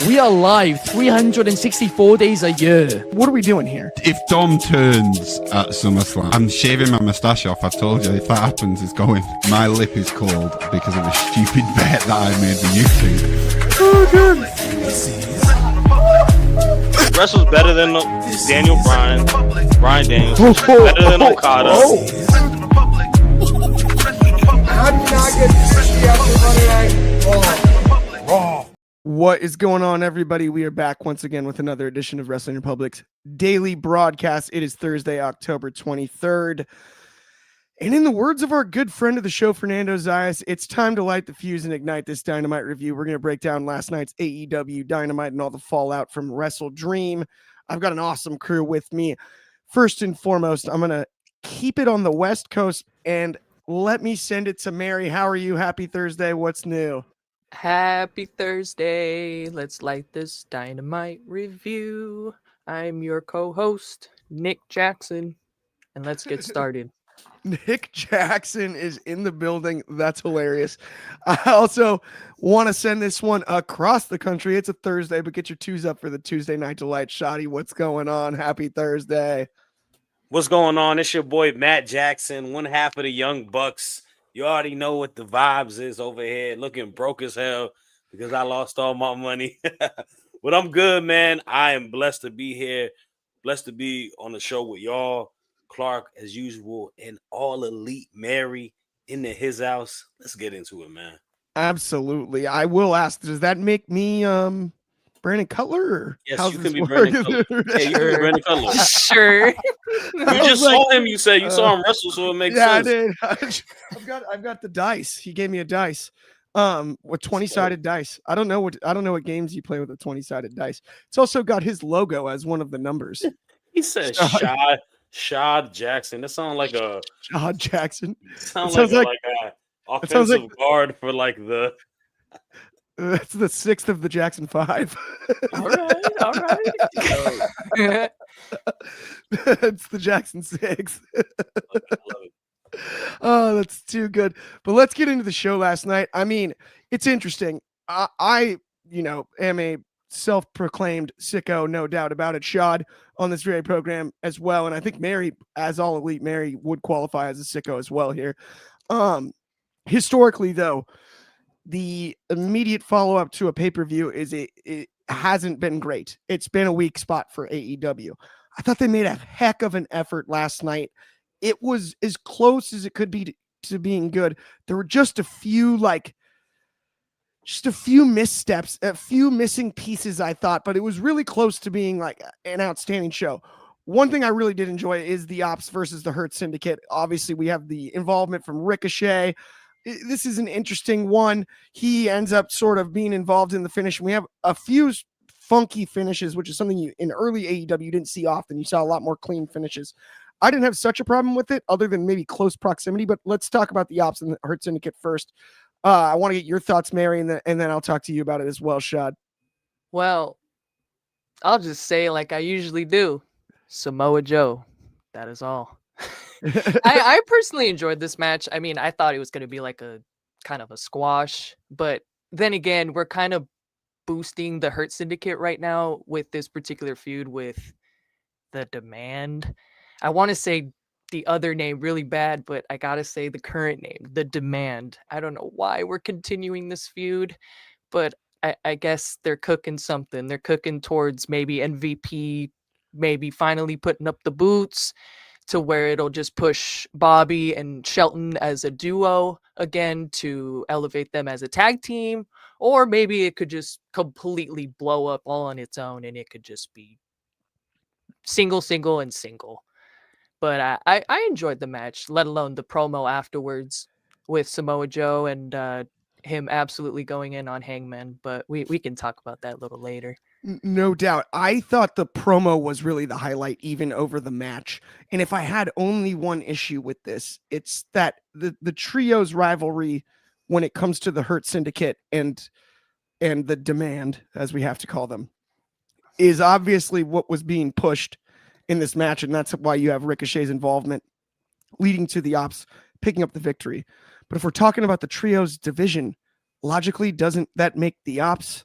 We are live 364 days a year. What are we doing here? If Dom turns at SummerSlam, I'm shaving my moustache off. I've told you, if that happens, it's going. My lip is cold because of a stupid bet that I made with YouTube. Oh, good. Wrestle's better than Daniel Bryan. Bryan Daniels. Better than Okada. How did you not get Christy after Monday Night Raw? What is going on, everybody? We are back once again with another edition of Wrestling Republic's daily broadcast. It is Thursday, October 23rd. And in the words of our good friend of the show, Fernando Zayas, it's time to light the fuse and ignite this Dynamite review. We're going to break down last night's AEW Dynamite and all the fallout from WrestleDream. I've got an awesome crew with me. First and foremost, I'm going to keep it on the West Coast and let me send it to Mary. How are you? Happy Thursday. What's new? Happy Thursday. Let's light this Dynamite review. I'm your co-host, Nick Jackson, and let's get started. Nick Jackson is in the building. That's hilarious. I also want to send this one across the country. It's a Thursday, but get your twos up for the Tuesday Night Delight. Shoddy, what's going on? Happy Thursday. What's going on? It's your boy Matt Jackson, one half of the Young Bucks. You already know what the vibes is over here, looking broke as hell because I lost all my money. But I'm good, man. I am blessed to be here, blessed to be on the show with y'all. Clark, as usual, and all elite Mary in his house. Let's get into it, man. Absolutely. I will ask, does that make me Brandon Cutler? Or yes, you can be Brandon Cutler. Yeah, you can be Brandon Cutler. Sure. You just saw him. You said you saw him wrestle, so it makes sense. Yeah, I did. I've got the dice. He gave me a dice. With 20-sided dice. I don't know what games you play with a 20-sided dice. It's also got his logo as one of the numbers. He said Shad Jackson. That sounds like a Shad Jackson. Sounds like a offensive guard for like the. That's the sixth of the Jackson 5. All right. It's the Jackson 6. Oh, that's too good. But let's get into the show last night. I mean, it's interesting. I am a self-proclaimed sicko, no doubt about it. Shad on this very program as well. And I think Mary, as all elite Mary, would qualify as a sicko as well here. Historically, though, the immediate follow-up to a pay-per-view it hasn't been great. It's been a weak spot for AEW. I thought they made a heck of an effort last night. It was as close as it could be to being good. There were just a few missteps, a few missing pieces, I thought, but it was really close to being like an outstanding show. One thing I really did enjoy is the Ops versus the Hurt Syndicate. Obviously, we have the involvement from Ricochet. This is an interesting one. He ends up sort of being involved in the finish. We have a few funky finishes, which is something you in early AEW you didn't see often. You saw a lot more clean finishes. I didn't have such a problem with it other than maybe close proximity, but let's talk about the Ops and the Hurt Syndicate first. I want to get your thoughts, Mary, and then I'll talk to you about it as well, Shad. Well, I'll just say like I usually do. Samoa Joe. That is all. I personally enjoyed this match. I mean, I thought it was going to be like a kind of a squash, but then again, we're kind of boosting the Hurt Syndicate right now with this particular feud with the Demand. I want to say the other name really bad, but I got to say the current name, the Demand. I don't know why we're continuing this feud, but I guess they're cooking something. They're cooking towards maybe MVP, maybe finally putting up the boots to where it'll just push Bobby and Shelton as a duo again to elevate them as a tag team, or maybe it could just completely blow up all on its own and it could just be single. But I enjoyed the match, let alone the promo afterwards with Samoa Joe and him absolutely going in on Hangman. But we can talk about that a little later. No doubt. I thought the promo was really the highlight, even over the match. And if I had only one issue with this, it's that the trio's rivalry when it comes to the Hurt Syndicate and the Demand, as we have to call them, is obviously what was being pushed in this match. And that's why you have Ricochet's involvement leading to the Ops picking up the victory. But if we're talking about the trio's division, logically, doesn't that make the Ops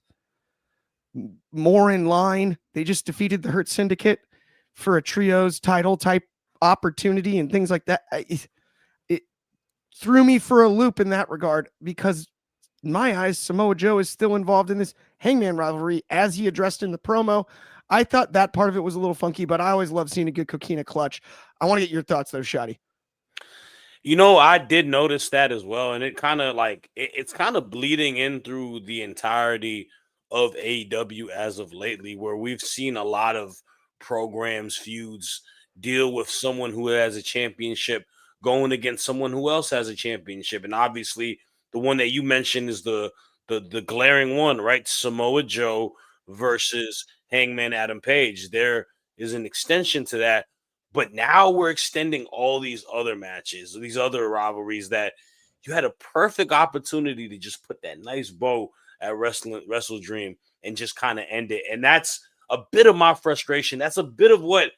more in line. They just defeated the Hurt Syndicate for a trios title type opportunity and things like that. It threw me for a loop in that regard because in my eyes, Samoa Joe is still involved in this Hangman rivalry as he addressed in the promo. I thought that part of it was a little funky, but I always love seeing a good coquina clutch. I want to get your thoughts though, Shotty. I did notice that as well, and it kind of like it's kind of bleeding in through the entirety of AEW as of lately, where we've seen a lot of programs, feuds deal with someone who has a championship going against someone who else has a championship, and obviously the one that you mentioned is the glaring one, right? Samoa Joe versus Hangman Adam Page. There is an extension to that. But now we're extending all these other matches, these other rivalries that you had a perfect opportunity to just put that nice bow at WrestleDream and just kind of end it. And that's a bit of my frustration. That's a bit of what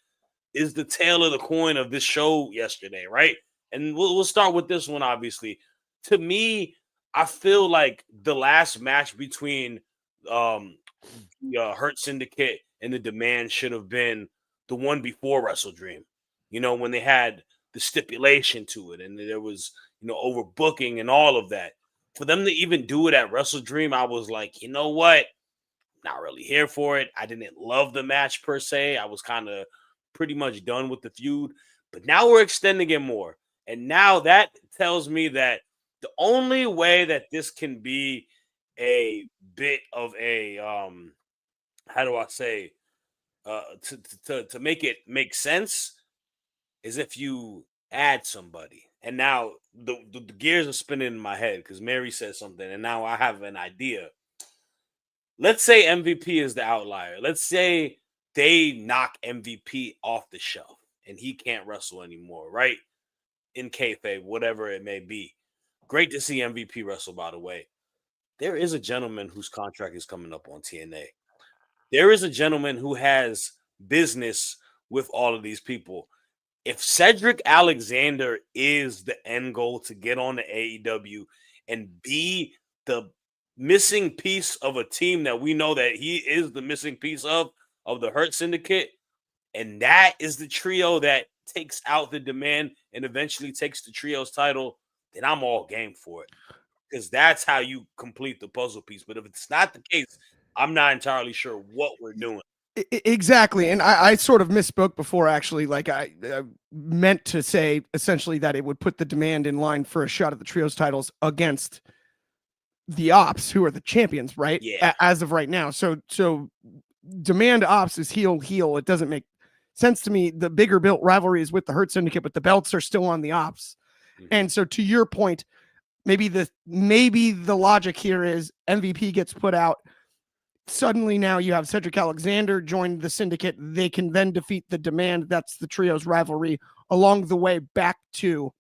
is the tail of the coin of this show yesterday, right? And we'll start with this one, obviously. To me, I feel like the last match between the Hurt Syndicate and the Demand should have been the one before WrestleDream, when they had the stipulation to it and there was, overbooking and all of that. For them to even do it at WrestleDream, I was like, you know what? Not really here for it. I didn't love the match per se. I was kind of pretty much done with the feud. But now we're extending it more. And now that tells me that the only way that this can be a bit of a, how do I say, to make it make sense is if you add somebody. And now the gears are spinning in my head because Mary said something and now I have an idea. Let's say MVP is the outlier. Let's say they knock MVP off the shelf and he can't wrestle anymore, right? In kayfabe, whatever it may be. Great to see MVP wrestle, by the way. There is a gentleman whose contract is coming up on TNA. There is a gentleman who has business with all of these people. If Cedric Alexander is the end goal to get on the AEW and be the missing piece of a team that we know that he is the missing piece of the Hurt Syndicate, and that is the trio that takes out the Demand and eventually takes the trio's title, then I'm all game for it. Because that's how you complete the puzzle piece. But if it's not the case, I'm not entirely sure what we're doing. Exactly. And I sort of misspoke before, actually. Like I meant to say essentially that it would put the Demand in line for a shot at the trios titles against the Ops, who are the champions, right? Yeah. As of right now. So Demand Ops is heel. It doesn't make sense to me. The bigger built rivalry is with the Hurt Syndicate, but the belts are still on the Ops. Mm-hmm. And so to your point, maybe the logic here is MVP gets put out. Suddenly now you have Cedric Alexander join the Syndicate. They can then defeat the Demand. That's the trios rivalry along the way back to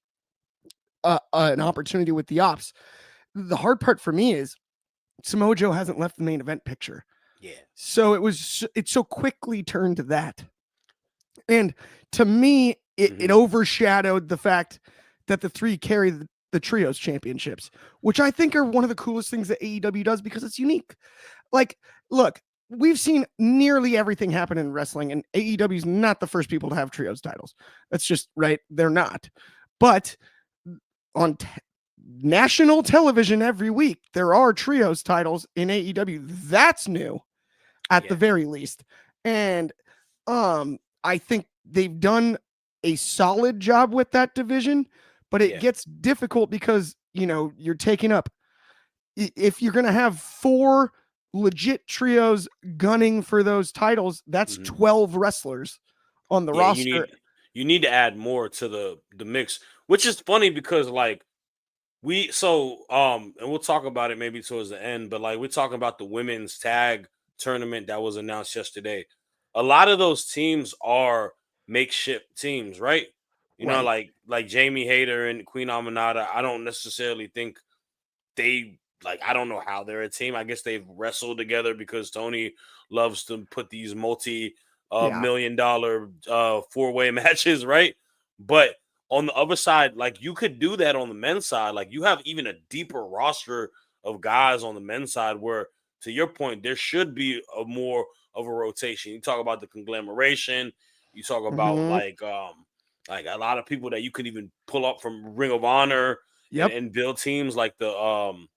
an opportunity with the Ops. The hard part for me is Samoa Joe hasn't left the main event picture. Yeah. So it so quickly turned to that. And to me, it overshadowed the fact that the three carry the trios championships, which I think are one of the coolest things that AEW does because it's unique. Like, look, we've seen nearly everything happen in wrestling, and AEW is not the first people to have trios titles. That's just right. They're not. But on national television every week, there are trios titles in AEW. That's new at the very least. And I think they've done a solid job with that division, but it gets difficult because, you're taking up, if you're going to have 4 legit trios gunning for those titles, that's 12 wrestlers on the roster. You need to add more to the mix, which is funny because and we'll talk about it maybe towards the end, but like we're talking about the women's tag tournament that was announced yesterday. A lot of those teams are makeshift teams, right? Like Jamie Hayter and Queen Aminata. I don't necessarily think I don't know how they're a team. I guess they've wrestled together because Tony loves to put these multi-million-dollar 4-way matches, right? But on the other side, like you could do that on the men's side. Like you have even a deeper roster of guys on the men's side where to your point, there should be a more of a rotation. You talk about the conglomeration. You talk about like a lot of people that you could even pull up from Ring of Honor and build teams like the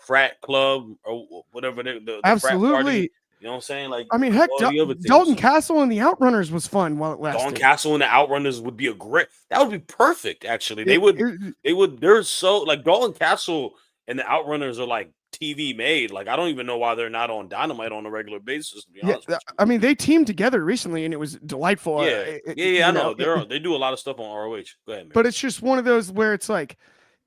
frat club or whatever the frat party. You know what I'm saying? Like, I mean, heck, all the other Dalton teams. Castle and the Outrunners was fun while it lasted. Dalton Castle and the Outrunners would be that would be perfect. Actually, they're so like Dalton Castle and the Outrunners are like TV made. Like, I don't even know why they're not on Dynamite on a regular basis, to be honest with you. I mean, they teamed together recently and it was delightful. I know. They do a lot of stuff on ROH. Go ahead, man. But it's just one of those where it's like,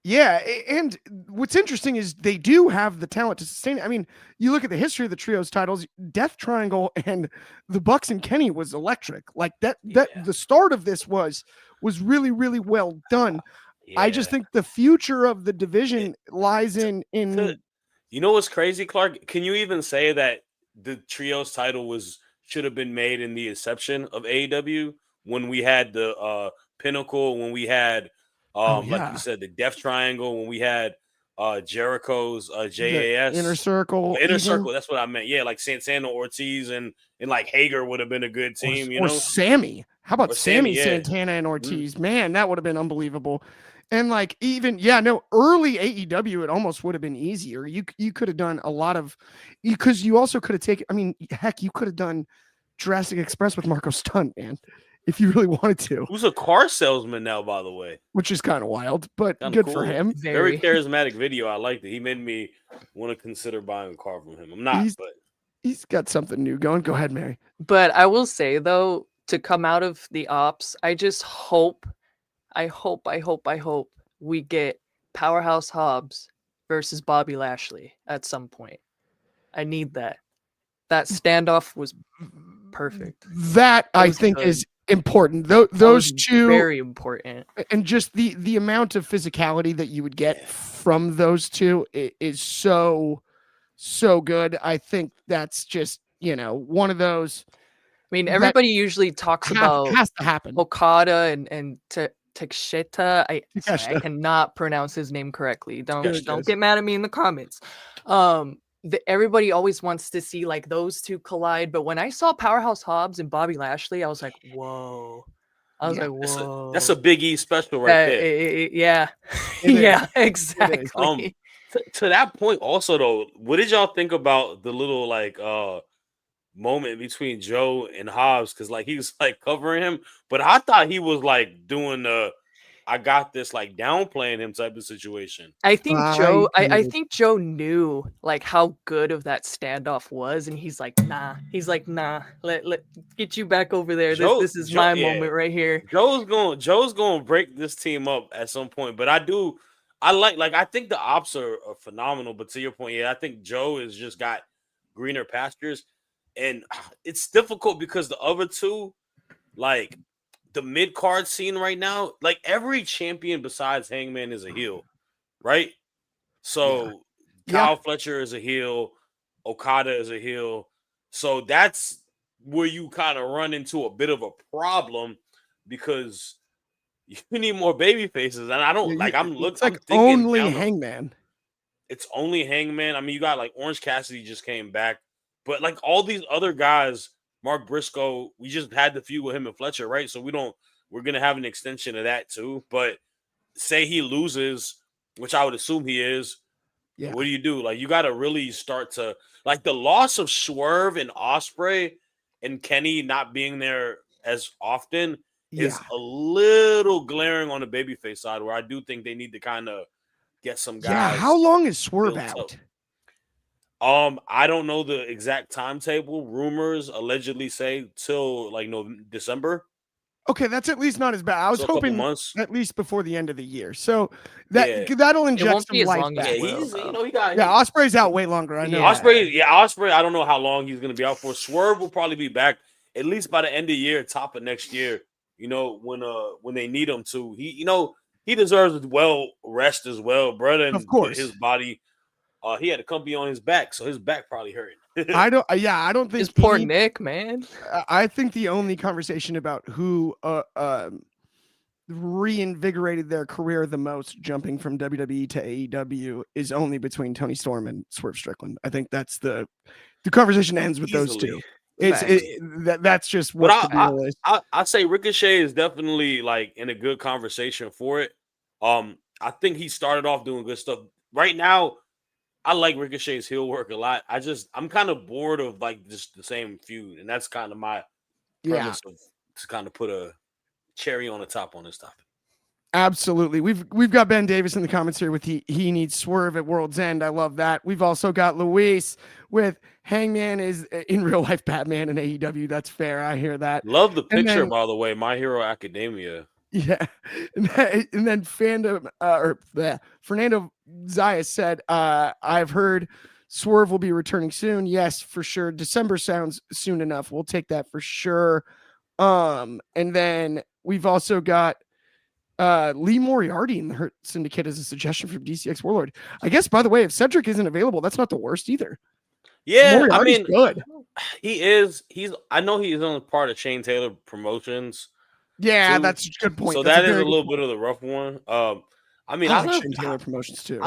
yeah, and what's interesting is they do have the talent to sustain it. I mean, you look at the history of the trios titles, Death Triangle and the Bucks and Kenny was electric. Like that the start of this was really, really well done. I just think the future of the division lies in you know what's crazy, Clark? Can you even say that the trios title should have been made in the inception of AEW when we had the Pinnacle, when we had like you said, the Death Triangle, when we had Jericho's JAS Inner Circle. Circle, that's what I meant. Yeah, like Santana Ortiz and like Hager would have been a good team, or Sammy. How about Sammy, Santana, and Ortiz? Man, that would have been unbelievable. And like even early AEW, it almost would have been easier. You could have done a lot of because you also could have taken. I mean, heck, you could have done Jurassic Express with Marco Stunt, man, if you really wanted to. Who's a car salesman now, by the way, which is kind of wild, but kinda good cool. for him. Very charismatic video. I liked it. He made me want to consider buying a car from him. I'm not, but he's got something new going. Go ahead, Mary. But I will say though, to come out of the ops, I just hope we get Powerhouse Hobbs versus Bobby Lashley at some point. I need that. That standoff was perfect. That I think is important. Those two very important. And just the amount of physicality that you would get from those two is so good. I think that's just, one of those. I mean, everybody usually talks about has to happen. Okada and Takeshita. I cannot pronounce his name correctly. Don't get mad at me in the comments. Everybody always wants to see like those two collide, but when I saw Powerhouse Hobbs and Bobby Lashley, I was like, whoa. Whoa. That's a Big E special right there. Yeah. Yeah, exactly. To that point also though, what did y'all think about the little like moment between Joe and Hobbs? Because like he was like covering him, but I thought he was like doing the I got this like downplaying him type of situation. I think Joe I think Joe knew like how good of that standoff was, and he's like nah, let get you back over there. This is my moment right here. Joe's going to break this team up at some point, but I think the ops are phenomenal, but to your point, I think Joe has just got greener pastures. And it's difficult because the other two, like the mid-card scene right now, like every champion besides Hangman is a heel, right? So Kyle Fletcher is a heel, Okada is a heel. So that's where you kind of run into a bit of a problem because you need more baby faces. And I don't only Hangman. It's only Hangman. I mean, you got like Orange Cassidy just came back. But like all these other guys, Mark Briscoe, we just had the feud with him and Fletcher, right? So we're going to have an extension of that too. But say he loses, which I would assume he is. Yeah. What do you do? Like you got to really start to like the loss of Swerve and Ospreay and Kenny not being there as often is a little glaring on the babyface side where I do think they need to kind of get some guys. Yeah. How long is Swerve out? I don't know the exact timetable. Rumors allegedly say till like December. Okay, that's at least not as bad. I was hoping at least before the end of the year. So that'll inject some life back. Ospreay's out way longer. I know. Ospreay. I don't know how long he's going to be out for. Swerve will probably be back at least by the end of the year, top of next year. When they need him to. He deserves well rest as well, brother. And of course, his body. He had a company on his back, so his back probably hurting. I don't think his poor Nick, man. I think the only conversation about who reinvigorated their career the most, jumping from WWE to AEW, is only between Tony Storm and Swerve Strickland. I think that's the conversation ends with those two. Easily. That's just But what the deal is. I say Ricochet is definitely like in a good conversation for it. I think he started off doing good stuff. Right now, I like Ricochet's heel work a lot. I'm kind of bored of like just the same feud, and that's kind of my premise of to kind of put a cherry on the top on this topic. Absolutely. We've got Ben Davis in the comments here with he needs Swerve at World's End. I love that. We've also got Luis with Hangman is in real life Batman and AEW. That's fair. I hear that. Love the picture, by the way. My Hero Academia. Yeah. And then Fernando Zayas said, I've heard Swerve will be returning soon. Yes, for sure. December sounds soon enough. We'll take that for sure. And then we've also got Lee Moriarty in the Hurt Syndicate as a suggestion from DCX Warlord. I guess, by the way, if Cedric isn't available, that's not the worst either. Yeah, Moriarty's good. He is. I know he's on part of Shane Taylor Promotions. Yeah, too. that's a good point. So that's that is a little bit of the rough one. I like Shane Taylor Promotions too.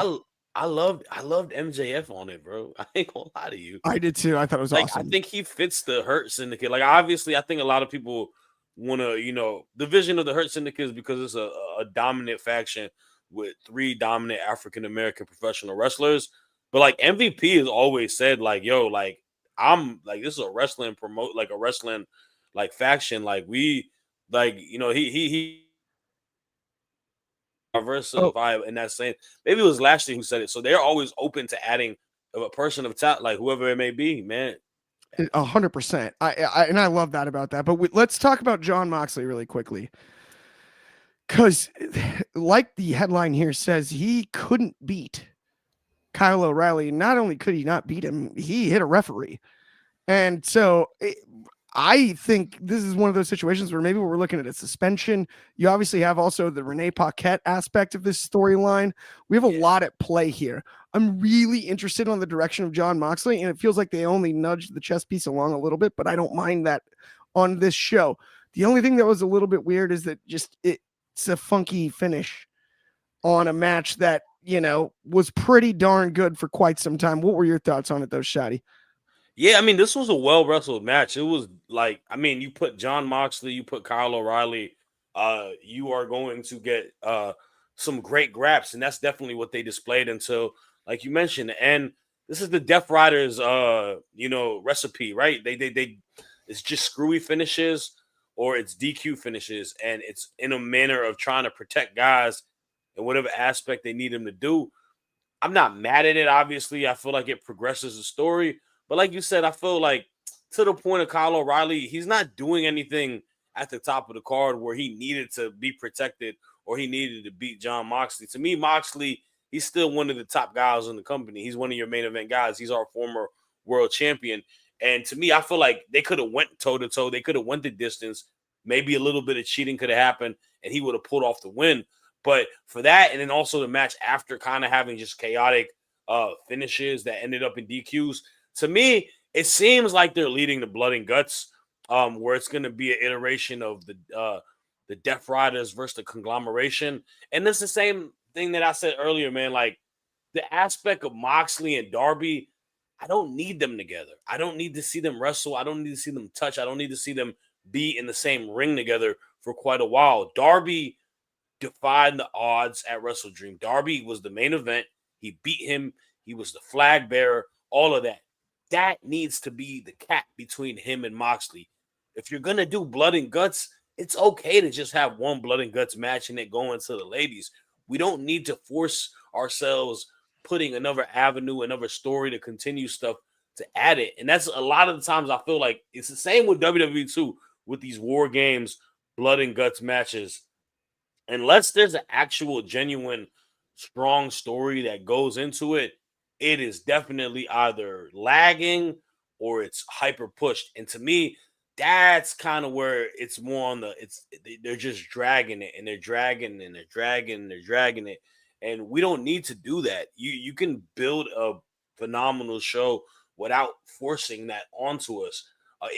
I loved MJF on it, bro. I ain't gonna lie to you. I did too. I thought it was awesome. I think he fits the Hurt Syndicate. Like, obviously, I think a lot of people want to, the vision of the Hurt Syndicate is because it's a dominant faction with 3 dominant African American professional wrestlers. But like MVP has always said, like, yo, like I'm like this is a wrestling faction. Like we he vibe in that same. Maybe it was Lashley who said it. So they're always open to adding a person of talent, like whoever it may be, man. 100%. I love that about that. But let's talk about Jon Moxley really quickly. Because like the headline here says, he couldn't beat Kyle O'Reilly. Not only could he not beat him, he hit a referee. And so I think this is one of those situations where maybe we're looking at a suspension. You obviously have also the Renee Paquette aspect of this storyline. We have a lot at play here. I'm really interested on the direction of Jon Moxley, and it feels like they only nudged the chess piece along a little bit, but I don't mind that on this show. The only thing that was a little bit weird is that it's a funky finish on a match that, was pretty darn good for quite some time. What were your thoughts on it, though, Shadi? Yeah, I mean, this was a well-wrestled match. It was like, I mean, you put Jon Moxley, you put Kyle O'Reilly, you are going to get some great graps, and that's definitely what they displayed until, like you mentioned, and this is the Death Riders, recipe, right? They it's just screwy finishes or it's DQ finishes, and it's in a manner of trying to protect guys in whatever aspect they need them to do. I'm not mad at it, obviously. I feel like it progresses the story. But like you said, I feel like to the point of Kyle O'Reilly, he's not doing anything at the top of the card where he needed to be protected or he needed to beat Jon Moxley. To me, Moxley, he's still one of the top guys in the company. He's one of your main event guys. He's our former world champion. And to me, I feel like they could have went toe-to-toe. They could have went the distance. Maybe a little bit of cheating could have happened, and he would have pulled off the win. But for that, and then also the match after kind of having just chaotic finishes that ended up in DQs, to me, it seems like they're leading the Blood and Guts, where it's going to be an iteration of the Death Riders versus the Conglomeration. And it's the same thing that I said earlier, man. Like, the aspect of Moxley and Darby, I don't need them together. I don't need to see them wrestle. I don't need to see them touch. I don't need to see them be in the same ring together for quite a while. Darby defied the odds at WrestleDream. Darby was the main event. He beat him. He was the flag bearer, all of that. That needs to be the cap between him and Moxley. If you're going to do Blood and Guts, it's okay to just have one Blood and Guts match and it going to the ladies. We don't need to force ourselves putting another avenue, another story to continue stuff to add it. And that's a lot of the times I feel like it's the same with WWE too, with these War Games, Blood and Guts matches. Unless there's an actual, genuine, strong story that goes into it, it is definitely either lagging or it's hyper pushed. And to me, that's kind of where it's more on they're just dragging it and they're dragging and they're dragging and they're dragging it. And we don't need to do that. You can build a phenomenal show without forcing that onto us.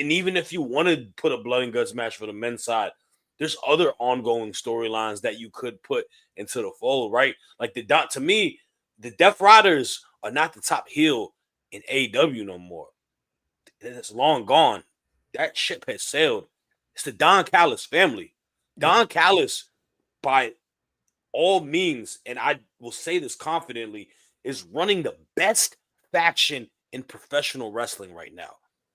And even if you want to put a Blood and Guts match for the men's side, there's other ongoing storylines that you could put into the fold, right? Like to me, the Death Riders are not the top heel in AEW no more. It's long gone. That ship has sailed. It's the Don Callis family. Don Callis, by all means, and I will say this confidently, is running the best faction in professional wrestling right now.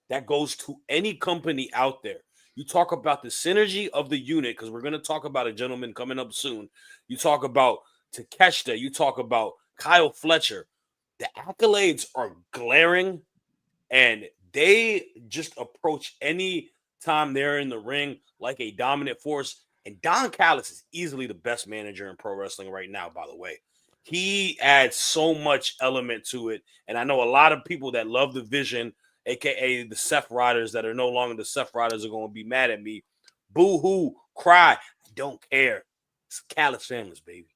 That goes to any company out there. You talk about the synergy of the unit, because we're going to talk about a gentleman coming up soon. You talk about Takeshita. You talk about Kyle Fletcher. The accolades are glaring, and they just approach any time they're in the ring like a dominant force. And Don Callis is easily the best manager in pro wrestling right now, by the way. He adds so much element to it. And I know a lot of people that love the vision, aka the Seth Riders that are no longer the Seth Riders, are going to be mad at me. Boo-hoo, cry. I don't care. It's Callis families, baby.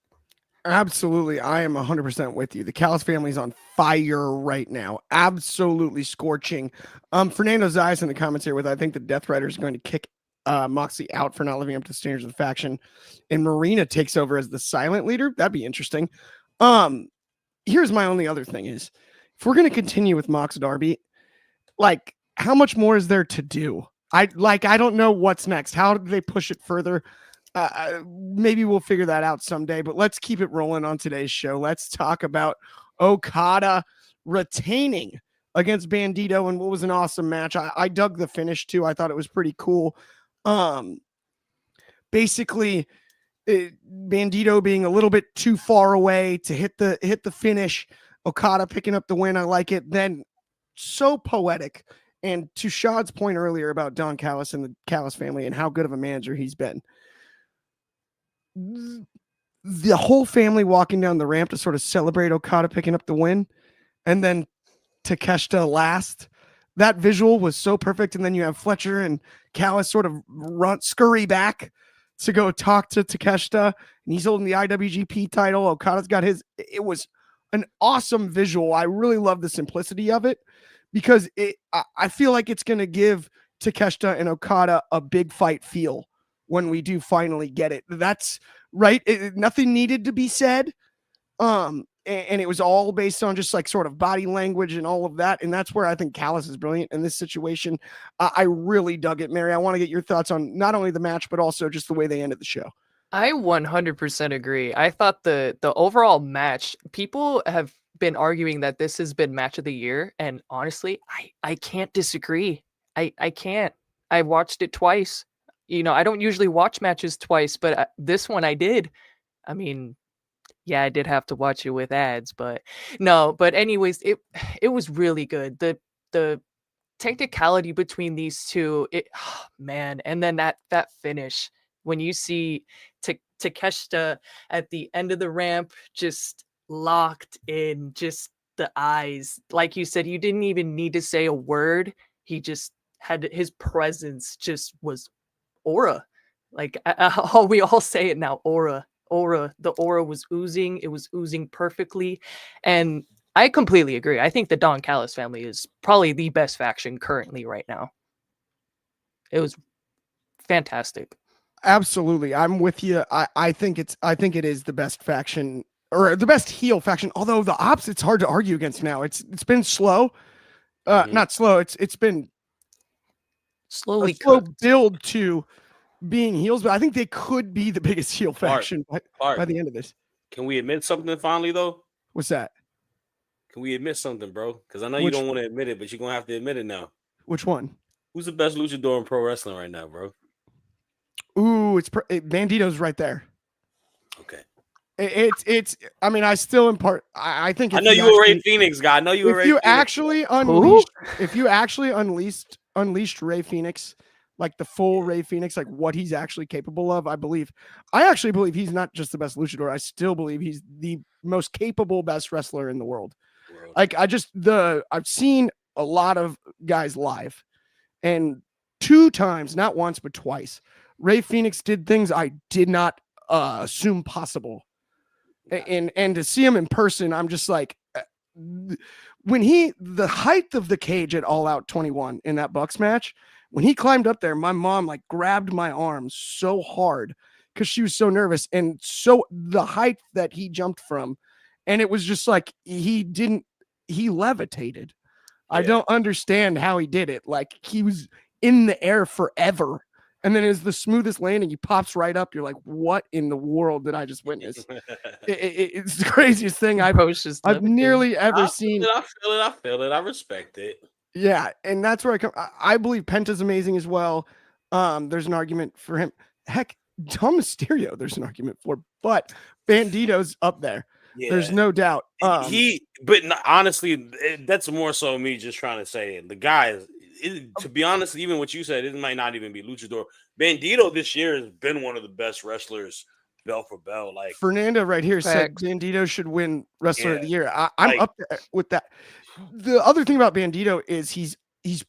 Absolutely. I am 100% with you. The Callis family is on fire right now. Absolutely scorching. Fernando Zayas in the comments here with, I think the Death Riders are going to kick Moxley out for not living up to the standards of the faction, and Marina takes over as the silent leader. That'd be interesting. Here's my only other thing is, if we're going to continue with Mox Darby, like, how much more is there to do? I don't know what's next. How do they push it further? Maybe we'll figure that out someday, but let's keep it rolling on today's show. Let's talk about Okada retaining against Bandito, and what was an awesome match. I dug the finish too. I thought it was pretty cool. Basically, Bandito being a little bit too far away to hit the finish. Okada picking up the win. I like it. Then so poetic. And to Shad's point earlier about Don Callis and the Callis family and how good of a manager he's been, the whole family walking down the ramp to sort of celebrate Okada picking up the win, and then Takeshita last. That visual was so perfect. And then you have Fletcher and Callis sort of scurry back to go talk to Takeshita, and he's holding the IWGP title. Okada's got his. It was an awesome visual. I really love the simplicity of it, because I feel like it's going to give Takeshita and Okada a big fight feel when we do finally get it. That's right. Nothing needed to be said. And it was all based on just like sort of body language and all of that. And that's where I think Callis is brilliant in this situation. I really dug it, Mary. I want to get your thoughts on not only the match, but also just the way they ended the show. I 100% agree. I thought the overall match, people have been arguing that this has been match of the year. And honestly, I can't disagree. I can't. I watched it twice. You know, I don't usually watch matches twice, but this one I did. I mean, yeah, I did have to watch it with ads, but no. But anyways, it was really good. The technicality between these two, man, and then that finish when you see Takeshita at the end of the ramp, just locked in, just the eyes, like you said, you didn't even need to say a word. He just had his presence, just was aura. Like we all say it now, aura. The aura was oozing. It was oozing perfectly. And I completely agree. I think the Don Callis family is probably the best faction currently right now. It was fantastic. Absolutely. I'm with you. I think it is the best faction, or the best heel faction. Although the ops, it's hard to argue against now. It's been slow. Not slow. It's been slowly a slow build to being heels, but I think they could be the biggest heel faction by the end of this. Can we admit something finally, though? What's that? Can we admit something, bro? Because I know you don't want to admit it, but you're going to have to admit it now. Which one? Who's the best luchador in pro wrestling right now, bro? Ooh, Bandito's right there. Okay. It's. I mean, I still impart. I think. I know you were Ray Phoenix guy. I know you were Ray Phoenix. If you actually unleashed Ray Phoenix, like the full Ray Phoenix, like what he's actually capable of, I actually believe he's not just the best luchador. I still believe he's the most capable, best wrestler in the world. Like I've seen a lot of guys live, and 2 times, not once, but twice, Ray Phoenix did things I did not assume possible. And to see him in person, I'm just like, when the height of the cage at All Out 21 in that Bucks match, When he climbed up there, my mom like grabbed my arm so hard because she was so nervous, and so the height that he jumped from, and it was just like he levitated. I Yeah. don't understand how he did it. Like he was in the air forever. And then it's the smoothest landing. He pops right up. You're like, what in the world did I just witness? It's the craziest thing I've nearly ever seen. I feel it. I respect it. Yeah, and that's where I come. I believe Penta's amazing as well. There's an argument for him. Heck, Dom Mysterio, there's an argument for, but Bandito's up there. Yeah. There's no doubt. Honestly, that's more so me just trying to say the guy is. To be honest, even what you said, it might not even be Luchador. Bandito this year has been one of the best wrestlers, bell for bell. Like Fernando right here said Bandito should win Wrestler of the Year. I'm up there with that. The other thing about Bandito is he's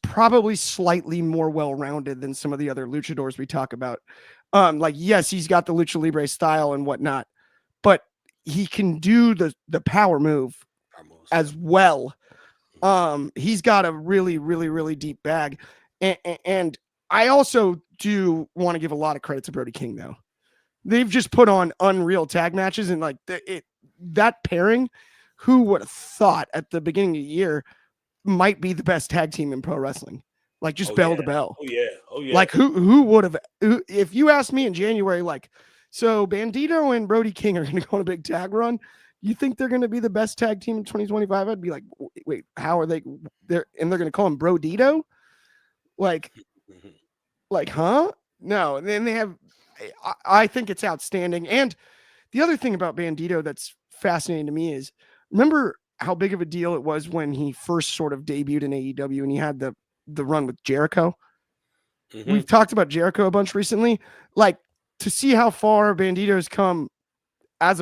probably slightly more well-rounded than some of the other luchadors we talk about. Like, yes, he's got the lucha libre style and whatnot, but he can do the power move as well. He's got a really, really, really deep bag. And I also do want to give a lot of credit to Brody King, though. They've just put on unreal tag matches, and like that pairing, who would have thought at the beginning of the year might be the best tag team in pro wrestling? Like just bell to bell. Oh yeah. Like who would have, if you asked me in January, like, so Bandito and Brody King are going to go on a big tag run. You think they're going to be the best tag team in 2025? I'd be like, wait, how are they? They're going to call him Brodito? Like, huh? No. And then they have, I think it's outstanding. And the other thing about Bandito that's fascinating to me is, remember how big of a deal it was when he first sort of debuted in AEW and he had the run with Jericho? Mm-hmm. We've talked about Jericho a bunch recently. Like, to see how far Bandito's come as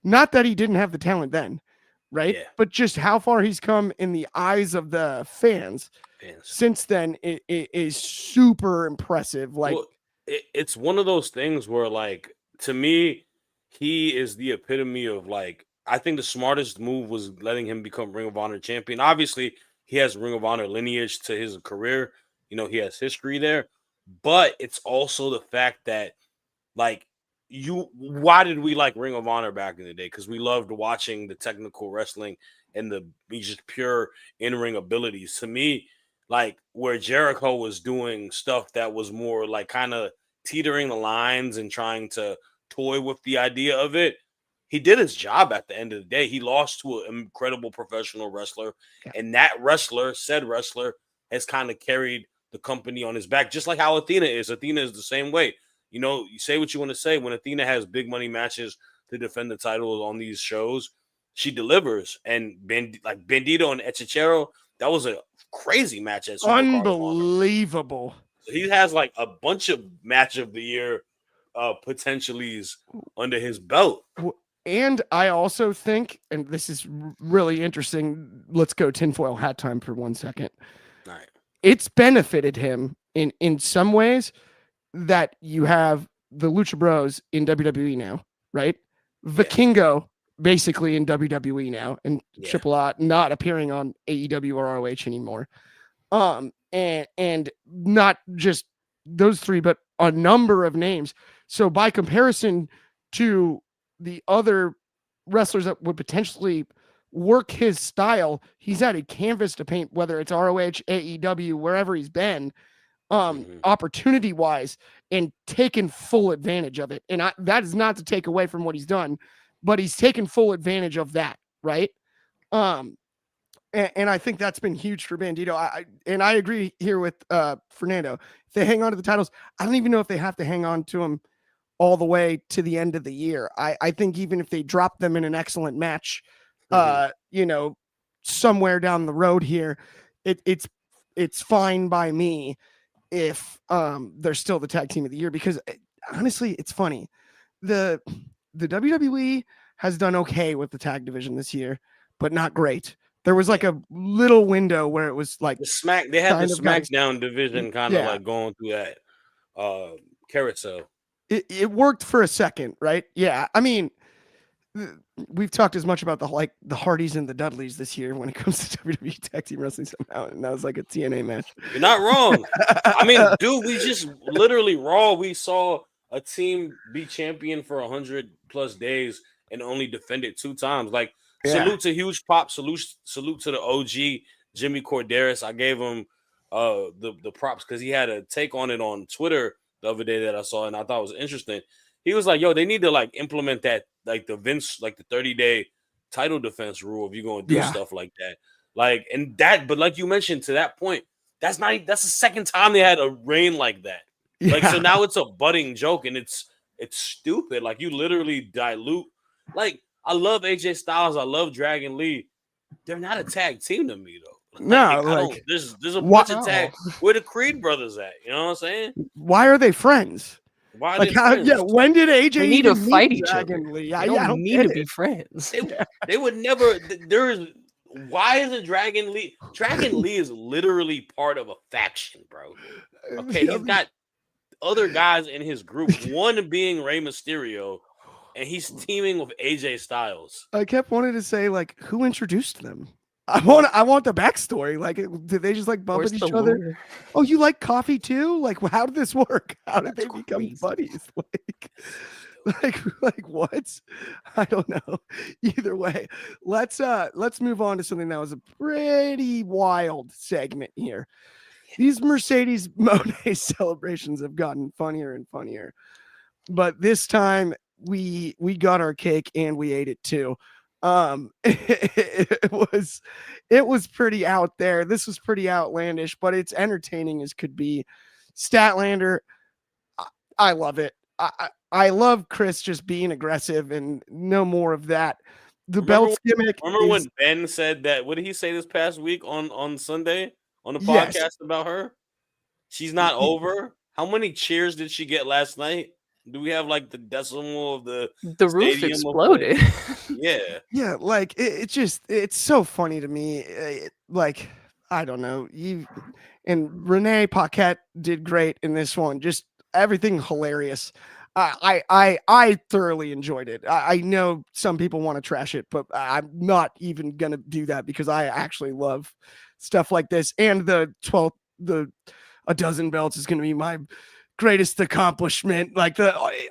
not that he didn't have the talent then, right? Yeah. But just how far he's come in the eyes of the fans since then it is super impressive. Like, well, it's one of those things where, like, to me, he is the epitome of, like, I think the smartest move was letting him become Ring of Honor champion. Obviously, he has Ring of Honor lineage to his career. You know, he has history there. But it's also the fact that, like, why did we like Ring of Honor back in the day? Because we loved watching the technical wrestling and the just pure in-ring abilities. To me, like, where Jericho was doing stuff that was more like kind of teetering the lines and trying to toy with the idea of it, he did his job at the end of the day. He lost to an incredible professional wrestler, and that said wrestler, has kind of carried the company on his back, just like how Athena is. Athena is the same way. You know, you say what you want to say. When Athena has big money matches to defend the title on these shows, she delivers. And Bandito and Hechicero, that was a crazy match. Unbelievable. So he has like a bunch of match of the year potentialities under his belt. And I also think, and this is really interesting, let's go tinfoil hat time for 1 second. All right. It's benefited him in some ways that you have the Lucha Bros in WWE now, right? Vikingo basically in WWE now, and Triple A not appearing on AEW or ROH anymore. And not just those three, but a number of names. So by comparison to the other wrestlers that would potentially work his style, he's had a canvas to paint, whether it's ROH, AEW, wherever he's been, opportunity wise, and taken full advantage of it. And that is not to take away from what he's done, but he's taken full advantage of that. Right. And I think that's been huge for Bandito. I agree here with Fernando. If they hang on to the titles, I don't even know if they have to hang on to them all the way to the end of the year. I think even if they drop them in an excellent match, you know, somewhere down the road here, it's fine by me if they're still the tag team of the year, because honestly, it's funny. The WWE has done okay with the tag division this year, but not great. There was like a little window where it was like they had the SmackDown division kind of like going through that carousel. It worked for a second, right? Yeah. I mean, we've talked as much about the Hardys and the Dudleys this year when it comes to WWE Tag Team Wrestling somehow, and that was like a TNA match. You're not wrong. I mean, dude, we just literally Raw. We saw a team be champion for 100+ days and only defend it 2 times. Like, salute to Huge Pop. Salute to the OG Jimmy Corderas. I gave him the props because he had a take on it on Twitter the other day that I saw, and I thought it was interesting. He was like, yo, they need to like implement that, like the 30-day title defense rule if you're gonna do stuff like that. Like, and that, but like you mentioned, to that point, that's the second time they had a reign like that. Like, so now it's a budding joke, and it's stupid. Like, you literally dilute. Like, I love AJ Styles, I love Dragon Lee. They're not a tag team to me though. No, like there's a bunch of tag. Where the Creed brothers at? You know what I'm saying? Why are they friends? Why are like they how, friends? Yeah, when did AJ They need to even fight meet each Dragon other? Lee? They don't need to be friends. They would never. Why isn't Dragon Lee? Dragon Lee is literally part of a faction, bro. Okay, he's got other guys in his group. One being Rey Mysterio, and he's teaming with AJ Styles. I kept wanting to say, like, who introduced them? I want the backstory. Like, did they just like bump Where's at the each other? lure? Oh, you like coffee too? Like, how did this work? How did they become crazy. buddies? Like what? I don't know. Either way, let's move on to something that was a pretty wild segment here. These Mercedes Moné celebrations have gotten funnier and funnier, but this time we got our cake and we ate it too. It was pretty out there. This was pretty outlandish, but it's entertaining as could be. Statlander, I love it. I love Chris just being aggressive and no more of that. The belt gimmick. Remember when Ben said that? What did he say this past week on Sunday on the podcast about her? She's not over. How many cheers did she get last night? Do we have like the decimal of the roof exploded? Yeah, like it's so funny to me. Like, I don't know. And Renee Paquette did great in this one. Just everything hilarious. I thoroughly enjoyed it. I know some people want to trash it, but I'm not even gonna do that because I actually love stuff like this. And a dozen belts is gonna be my greatest accomplishment. Like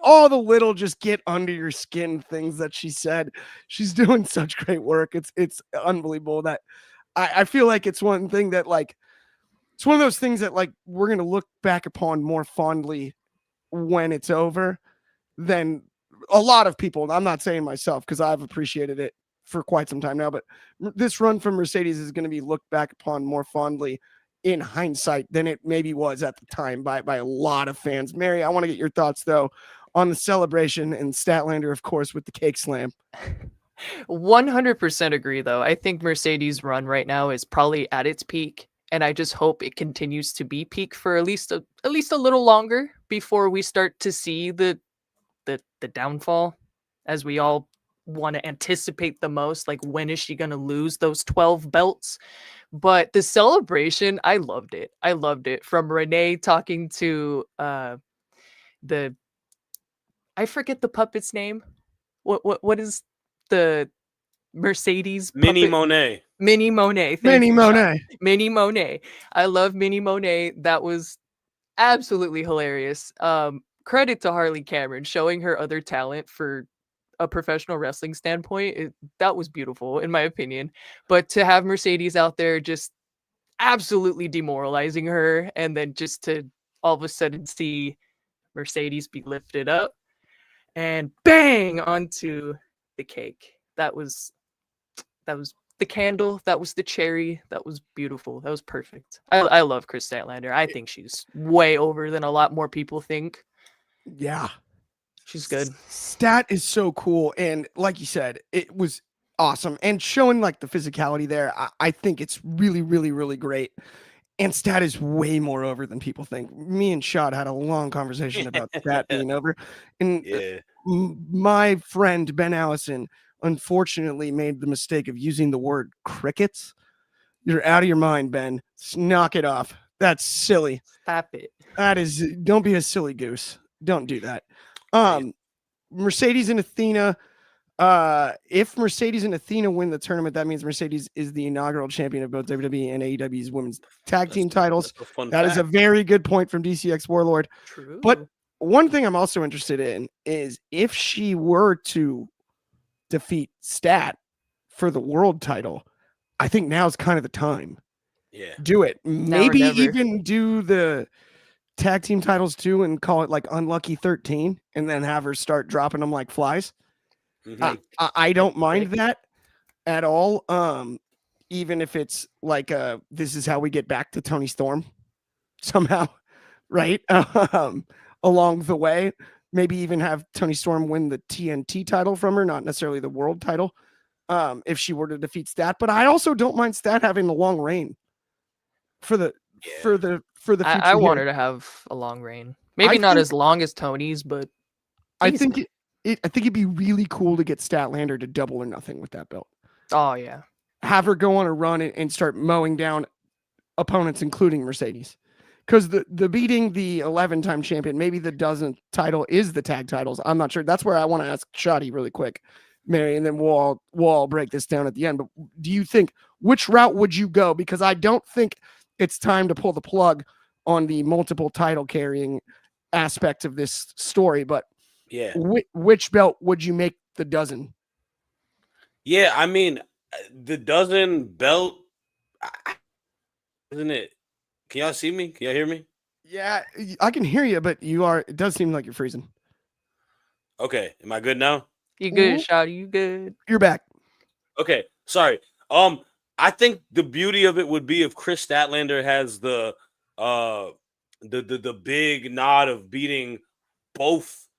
all the little just get under your skin things that she said. She's doing such great work. It's unbelievable that I feel like it's one thing that like it's one of those things that like we're gonna look back upon more fondly when it's over than a lot of people. I'm not saying myself because I've appreciated it for quite some time now, but this run from Mercedes is going to be looked back upon more fondly in hindsight than it maybe was at the time by a lot of fans. Mary, I want to get your thoughts though on the celebration and Statlander, of course, with the cake slam. 100% agree though. I think Mercedes' run right now is probably at its peak, and I just hope it continues to be peak for at least a little longer before we start to see the downfall, as we all want to anticipate the most. Like, when is she going to lose those 12 belts? But the celebration, I loved it. From Renee talking to I forget the puppet's name. What is the Mercedes Mini puppet? Monet. Mini Monet. Mini Monet. Mini Monet. I love Mini Monet. That was absolutely hilarious. Credit to Harley Cameron showing her other talent for a professional wrestling standpoint. That was beautiful in my opinion. But to have Mercedes out there just absolutely demoralizing her, and then just to all of a sudden see Mercedes be lifted up and bang onto the cake. That was the candle. That was the cherry. That was beautiful. That was perfect. I love Chris Statlander. I think she's way over than a lot more people think. Yeah. She's good. Stat is so cool. And like you said, it was awesome. And showing like the physicality there, I think it's really, really, really great. And Stat is way more over than people think. Me and Shad had a long conversation about Stat being over. And my friend, Ben Allison, unfortunately made the mistake of using the word crickets. You're out of your mind, Ben. Knock it off. That's silly. Stop it. Don't be a silly goose. Don't do that. Mercedes and Athena, If Mercedes and Athena win the tournament, that means Mercedes is the inaugural champion of both WWE and AEW's women's tag team titles. That's a fun That is a fact. very good point from DCX Warlord. True. But one thing I'm also interested in is if she were to defeat Stat for the world title, I think now's kind of the time. Yeah. Do it. Now or Maybe never. even do the tag team titles too and call it like Unlucky 13 and then have her start dropping them like flies. Mhm. I don't mind that at all. Even if it's like this is how we get back to Tony Storm somehow, right? Along the way, maybe even have Tony Storm win the TNT title from her, not necessarily the world title. If she were to defeat Stat, but I also don't mind Stat having a long reign for the future. I want here. her to have a long reign. Maybe not think- as long as Tony's, but I decent. think I think it'd be really cool to get Statlander to double or nothing with that belt. Oh yeah. Have her go on a run and start mowing down opponents, including Mercedes. Because the beating the 11-time champion, maybe the dozenth title is the tag titles. I'm not sure. That's where I want to ask Shoddy really quick, Mary, and then we'll all break this down at the end. But do you think, which route would you go? Because I don't think it's time to pull the plug on the multiple title carrying aspect of this story. But Yeah. which belt would you make the dozen? Yeah, I mean, the dozen belt, isn't it? Can y'all see me? Can y'all hear me? Yeah, I can hear you, but it does seem like you're freezing. Okay, am I good now? You good, Mhm. Shouty? You good? You're back. Okay, sorry. I think the beauty of it would be if Chris Statlander has the big nod of beating both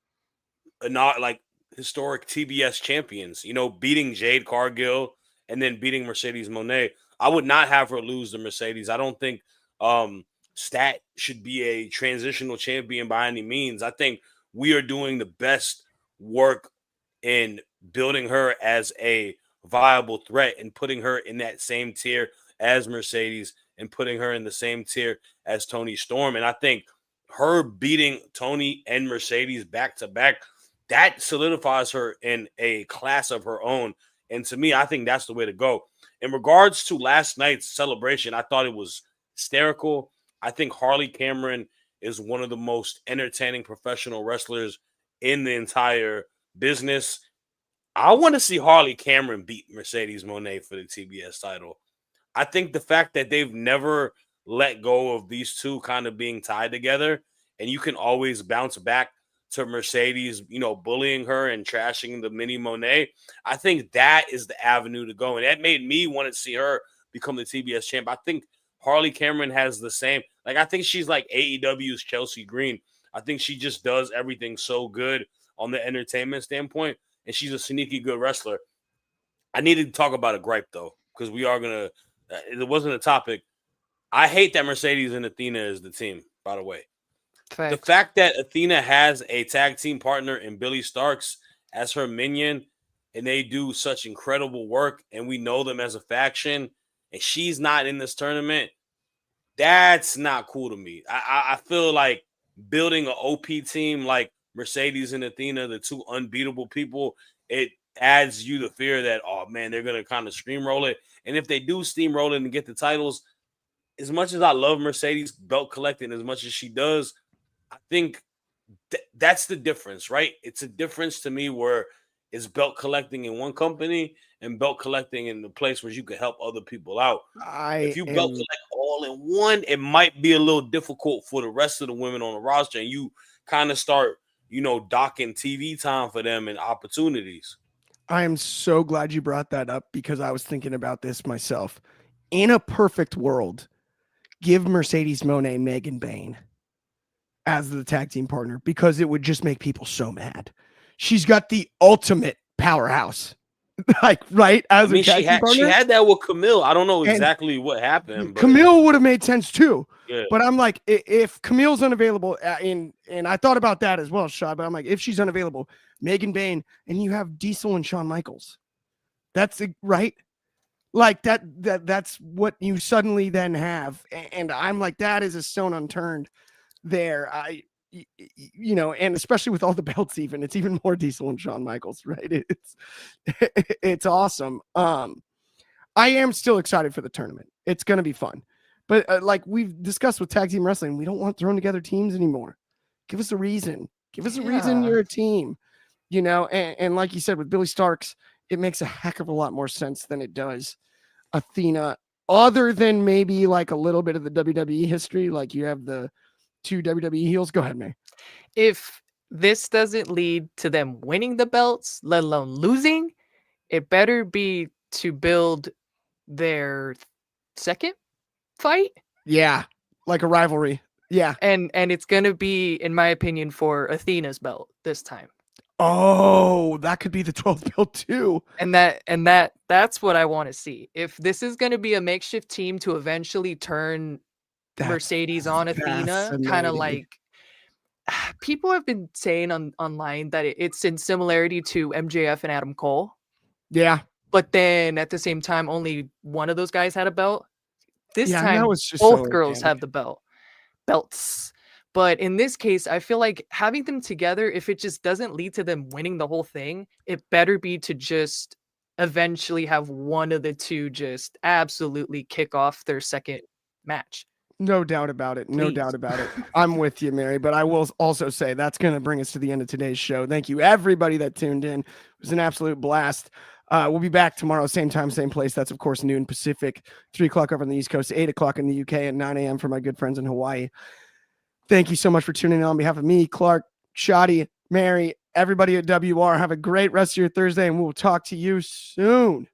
not like historic TBS champions, beating Jade Cargill and then beating Mercedes Moné. I would not have her lose to Mercedes. I don't think Stat should be a transitional champion by any means. I think we are doing the best work in building her as a viable threat and putting her in that same tier as Mercedes and putting her in the same tier as Tony Storm. And I think her beating Tony and Mercedes back to back, that solidifies her in a class of her own. And to me, I think that's the way to go. In regards to last night's celebration, I thought it was hysterical. I think Harley Cameron is one of the most entertaining professional wrestlers in the entire business. I want to see Harley Cameron beat Mercedes Moné for the TBS title. I think the fact that they've never let go of these two kind of being tied together, and you can always bounce back to Mercedes, bullying her and trashing the mini Monet. I think that is the avenue to go. And that made me want to see her become the TBS champ. I think Harley Cameron has the same. I think she's like AEW's Chelsea Green. I think she just does everything so good on the entertainment standpoint, and she's a sneaky good wrestler. I need to talk about a gripe, though, because we are going to it wasn't a topic. I hate that Mercedes and Athena is the team, by the way. Facts. The fact that Athena has a tag team partner in Billy Starks as her minion, and they do such incredible work, and we know them as a faction, and she's not in this tournament, that's not cool to me. I feel like building an OP team like Mercedes and Athena, the two unbeatable people, it adds you the fear that, oh man, they're going to kind of steamroll it. And if they do steamroll it and get the titles, as much as I love Mercedes belt collecting as much as she does, I think that's the difference, right? It's a difference to me where it's belt collecting in one company and belt collecting in the place where you can help other people out. If you belt collect all in one, it might be a little difficult for the rest of the women on the roster, and you kind of start, docking TV time for them and opportunities. I am so glad you brought that up because I was thinking about this myself. In a perfect world, give Mercedes Moné Megan Bayne as the tag team partner because it would just make people so mad. She's got the ultimate powerhouse, right? As a tag team partner. She had that with Camille. I don't know exactly what happened. But Camille would have made sense too. Yeah. But I'm like, if Camille's unavailable, and I thought about that as well, Shad, but I'm like, if she's unavailable, Megan Bayne, and you have Diesel and Shawn Michaels. That's right. Like that's what you suddenly then have. And I'm like, that is a stone unturned there. you know, and especially with all the belts, even it's even more Diesel and Shawn Michaels, right? It's awesome. I am still excited for the tournament. It's going to be fun, but like we've discussed with tag team wrestling, we don't want thrown together teams anymore. Give us a reason. Give us a reason you're a team, you know. And like you said with Billy Starks, it makes a heck of a lot more sense than it does Athena. Other than maybe like a little bit of the WWE history, like you have the 2 WWE heels. Go ahead, May. If this doesn't lead to them winning the belts, let alone losing, it better be to build their second fight. Yeah, like a rivalry. Yeah. And it's gonna be, in my opinion, for Athena's belt this time. Oh, that could be the 12th belt too. And that's what I want to see. If this is gonna be a makeshift team to eventually turn Mercedes on Athena, kind of like people have been saying online that it's in similarity to MJF and Adam Cole. Yeah. But then at the same time, only one of those guys had a belt. This time, just both girls have the belts. But in this case, I feel like having them together, if it just doesn't lead to them winning the whole thing, it better be to just eventually have one of the two just absolutely kick off their second match. No doubt about it. No doubt about it. I'm with you, Mary, but I will also say that's going to bring us to the end of today's show. Thank you, everybody that tuned in. It was an absolute blast. We'll be back tomorrow, same time, same place. That's, of course, noon Pacific, 3 o'clock over on the East Coast, 8 o'clock in the UK, and 9 a.m. for my good friends in Hawaii. Thank you so much for tuning in on behalf of me, Clark, Shadi, Mary, everybody at WR. Have a great rest of your Thursday, and we'll talk to you soon.